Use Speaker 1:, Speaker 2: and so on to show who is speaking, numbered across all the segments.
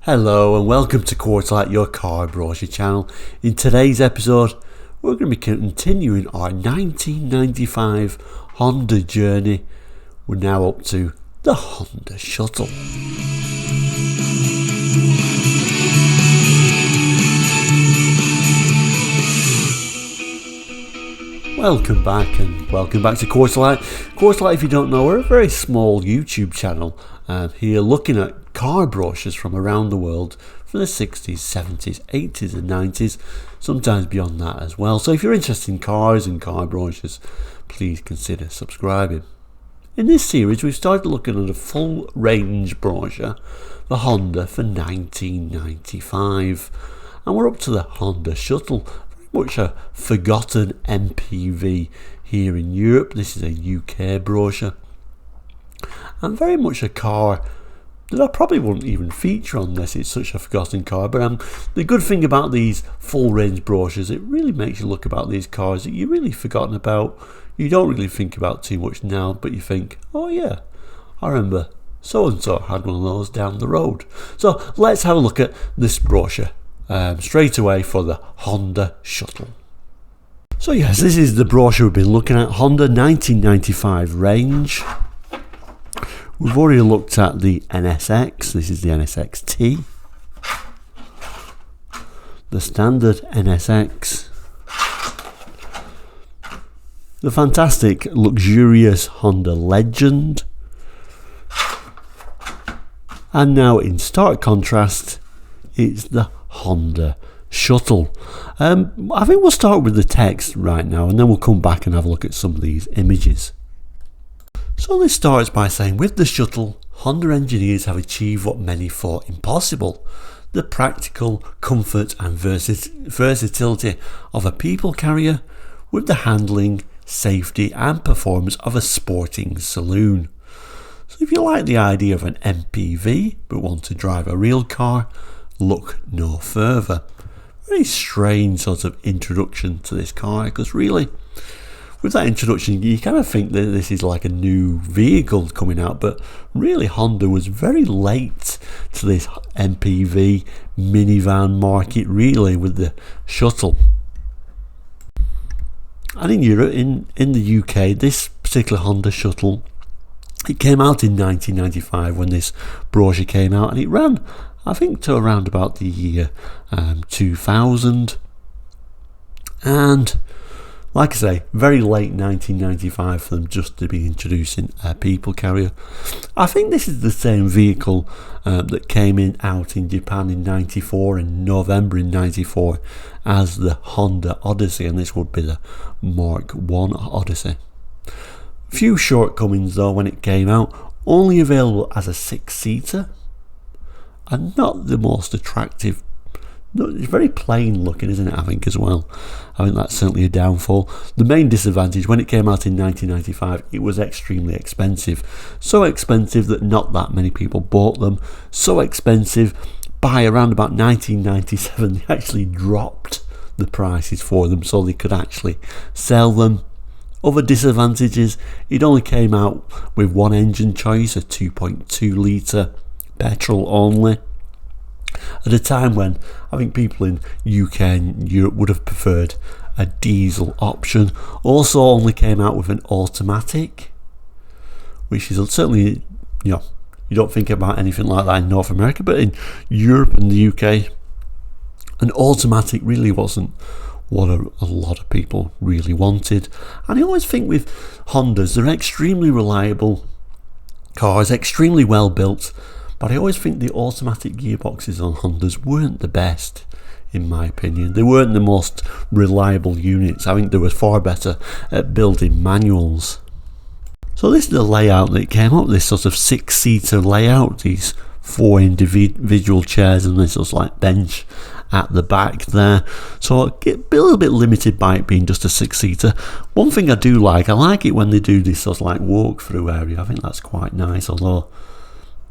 Speaker 1: Hello and welcome to Quarterlight, your car brochure channel. In today's episode, we're going to be continuing our 1995 Honda journey. We're now up to the Honda Shuttle. Welcome back to Quarterlight. Quarterlight, if you don't know, we're a very small YouTube channel here looking at car brochures from around the world from the 60s, 70s, 80s and 90s, sometimes beyond that as well. So if you're interested in cars and car brochures, please consider subscribing. In this series, we've started looking at a full range brochure for Honda for 1995, and we're up to the Honda Shuttle, very much a forgotten MPV here in Europe. This is a UK brochure, and very much a car that I probably wouldn't even feature unless it's such a forgotten car. But the good thing about these full range brochures, it really makes you look about these cars that you've really forgotten about. You don't really think about too much now, but you think, oh yeah, I remember so and so had one of those down the road. So let's have a look at this brochure straight away for the Honda Shuttle. So yes, this is the brochure we've been looking at, Honda 1995 range. We've already looked at the NSX, this is the NSX-T, the standard NSX, the fantastic luxurious Honda Legend, and now in stark contrast it's the Honda Shuttle. I think we'll start with the text right now and then we'll come back and have a look at some of these images. So this starts by saying, with the Shuttle, Honda engineers have achieved what many thought impossible: the practical comfort and versatility of a people carrier with the handling, safety and performance of a sporting saloon. So if you like the idea of an MPV but want to drive a real car, look no further. Very strange sort of introduction to this car, because really, with that introduction, you kind of think that this is like a new vehicle coming out, but really Honda was very late to this MPV minivan market, really, with the Shuttle. And in Europe, in the UK, this particular Honda Shuttle, it came out in 1995 when this brochure came out, and it ran, I think, to around about the year 2000. And like I say, very late 1995 for them just to be introducing a people carrier. I think this is the same vehicle that came out in Japan in 94, in November in 94, as the Honda Odyssey, and this would be the Mark 1 Odyssey. Few shortcomings though when it came out: only available as a 6-seater, and not the most attractive. No, it's very plain looking, isn't it, I think, as well. I think that's certainly a downfall. The main disadvantage, when it came out in 1995, it was extremely expensive. So expensive that not that many people bought them. So expensive, by around about 1997, they actually dropped the prices for them so they could actually sell them. Other disadvantages, it only came out with one engine choice, a 2.2 litre petrol only, at a time when I think people in UK and Europe would have preferred a diesel option. Also only came out with an automatic, which is certainly, you don't think about anything like that in North America, but in Europe and the UK, an automatic really wasn't what a lot of people really wanted. And I always think with Hondas, they're extremely reliable cars, extremely well built, but I always think the automatic gearboxes on Hondas weren't the best, in my opinion. They weren't the most reliable units. I think they were far better at building manuals. So this is the layout that came up, this sort of 6-seater layout, these 4 individual chairs and this sort of like bench at the back there. So get a little bit limited by it being just a 6-seater. One thing I do like, I like it when they do this sort of like walk-through area. I think that's quite nice, although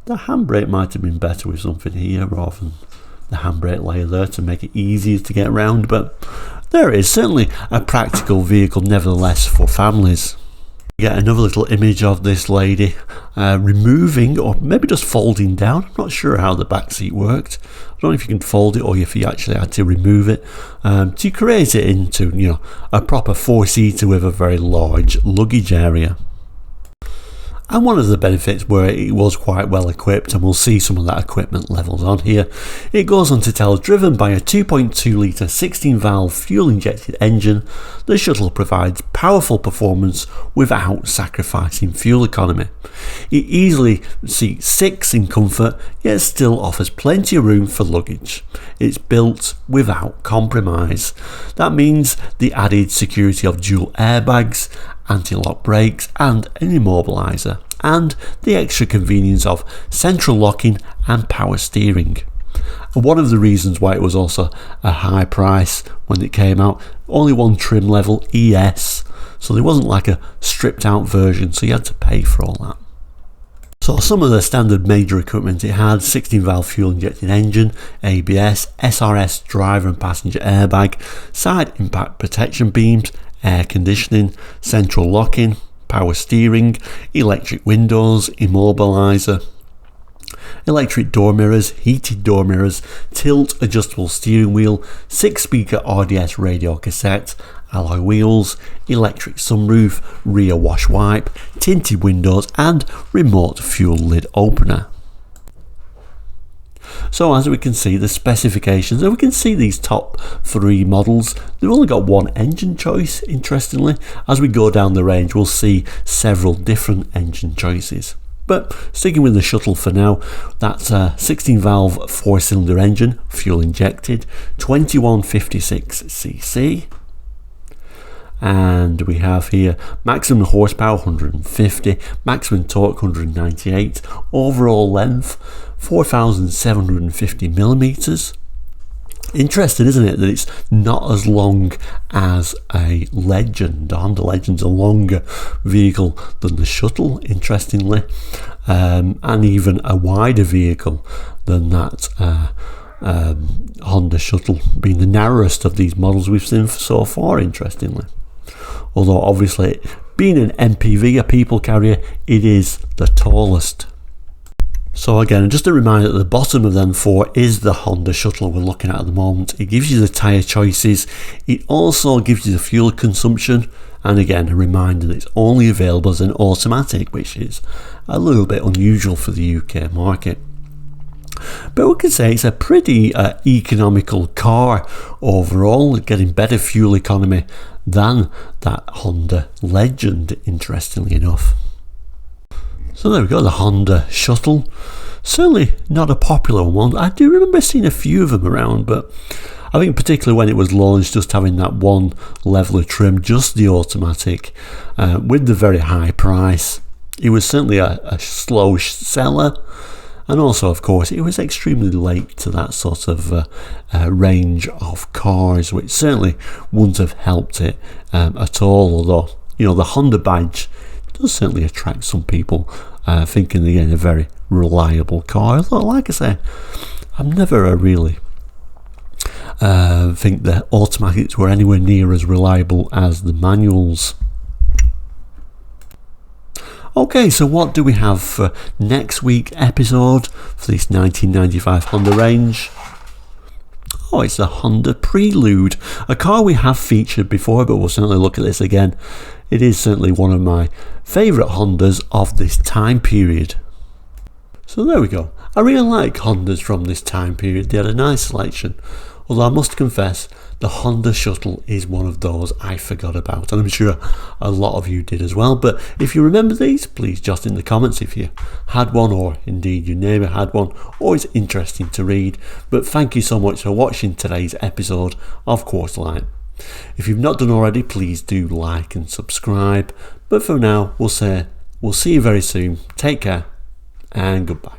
Speaker 1: the handbrake might have been better with something here rather than the handbrake layer there to make it easier to get around. But there it is, certainly a practical vehicle nevertheless for families. You get another little image of this lady removing, or maybe just folding down. I'm not sure how the back seat worked. I don't know if you can fold it or if you actually had to remove it to create it into, a proper 4-seater with a very large luggage area. And one of the benefits were it was quite well equipped, and we'll see some of that equipment levels on here. It goes on to tell, driven by a 2.2 litre 16-valve fuel-injected engine, the shuttle provides powerful performance without sacrificing fuel economy. It easily seats 6 in comfort, yet still offers plenty of room for luggage. It's built without compromise. That means the added security of dual airbags, anti-lock brakes and an immobiliser, and the extra convenience of central locking and power steering. And one of the reasons why it was also a high price when it came out, only one trim level, ES, so there wasn't like a stripped out version, so you had to pay for all that. So some of the standard major equipment it had: 16-valve fuel-injected engine, ABS, SRS driver and passenger airbag, side impact protection beams, air conditioning, central locking, power steering, electric windows, immobiliser, electric door mirrors, heated door mirrors, tilt adjustable steering wheel, 6-speaker RDS radio cassette, alloy wheels, electric sunroof, rear wash wipe, tinted windows and remote fuel lid opener. So as we can see the specifications, and we can see these top 3 models, they've only got one engine choice. Interestingly, as we go down the range we'll see several different engine choices. But sticking with the Shuttle for now, that's a 16-valve 4-cylinder engine, fuel injected, 2156cc. And we have here maximum horsepower 150, maximum torque 198, overall length 4,750 millimeters. Interesting, isn't it, that it's not as long as a Legend. The Honda Legend's a longer vehicle than the Shuttle, interestingly, and even a wider vehicle than that Honda Shuttle, being the narrowest of these models we've seen so far, interestingly. Although obviously, being an MPV, a people carrier, it is the tallest. So again, just a reminder that the bottom of them 4 is the Honda Shuttle we're looking at the moment. It gives you the tyre choices, it also gives you the fuel consumption, and again a reminder that it's only available as an automatic, which is a little bit unusual for the UK market. But we can say it's a pretty economical car overall, getting better fuel economy than that Honda Legend, interestingly enough. So there we go, the Honda Shuttle. Certainly not a popular one. I do remember seeing a few of them around, but I think particularly when it was launched, just having that one level of trim, just the automatic, with the very high price, it was certainly a slow seller. And also, of course, it was extremely late to that sort of range of cars, which certainly wouldn't have helped it at all. Although, the Honda badge does certainly attract some people, thinking again a very reliable car. Although, like I say, I'm never really think the automatics were anywhere near as reliable as the manuals. Okay, so what do we have for next week's episode for this 1995 Honda range? Oh, it's the Honda Prelude, a car we have featured before, but we'll certainly look at this again. It is certainly one of my favourite Hondas of this time period. So there we go. I really like Hondas from this time period. They had a nice selection. Although I must confess, the Honda Shuttle is one of those I forgot about, and I'm sure a lot of you did as well. But if you remember these, please jot in the comments if you had one, or indeed your neighbour had one. Always interesting to read. But thank you so much for watching today's episode of Quarterline. If you've not done already, please do like and subscribe. But for now, we'll see you very soon. Take care and goodbye.